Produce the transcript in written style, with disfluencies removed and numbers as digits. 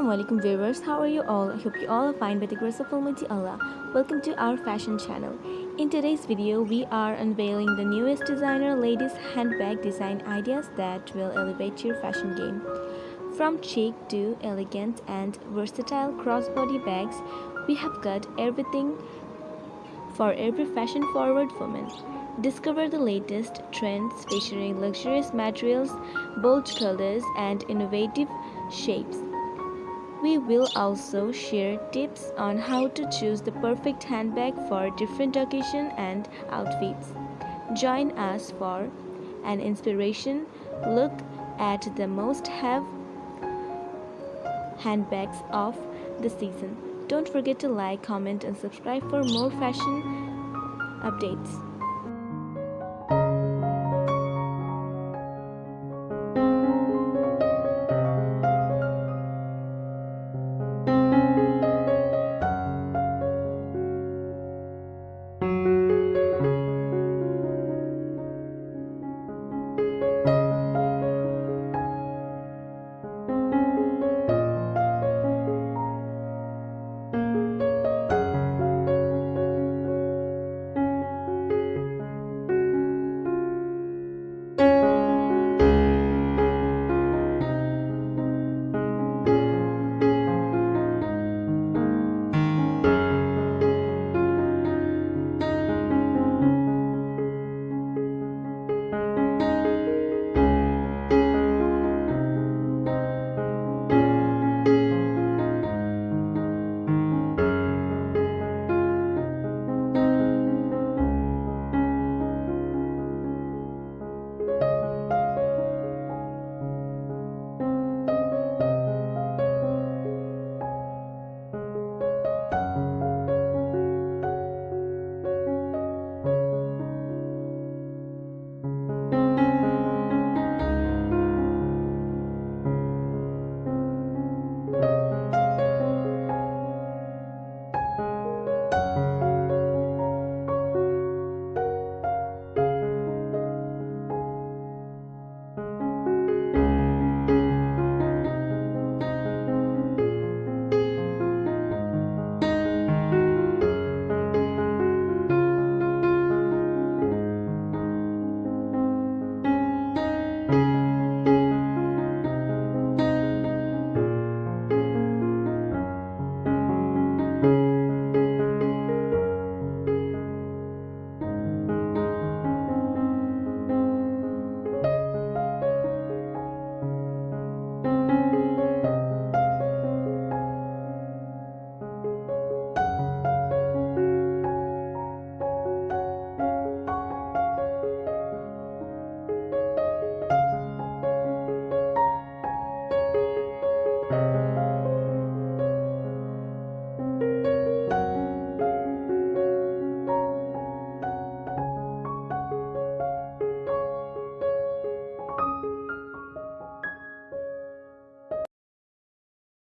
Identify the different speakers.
Speaker 1: Assalamualaikum viewers, how are you all? I hope you all are fine by the grace of Almighty Allah. Welcome to our fashion channel. In today's video, we are unveiling the newest designer ladies handbag design ideas that will elevate your fashion game. From chic to elegant and versatile crossbody bags, we have got everything for every fashion-forward woman. Discover the latest trends featuring luxurious materials, bold colors, and innovative shapes. We will also share tips on how to choose the perfect handbag for different occasions and outfits. Join us for an inspiration look at the most have handbags of the season. Don't forget to like, comment, and subscribe for more fashion updates.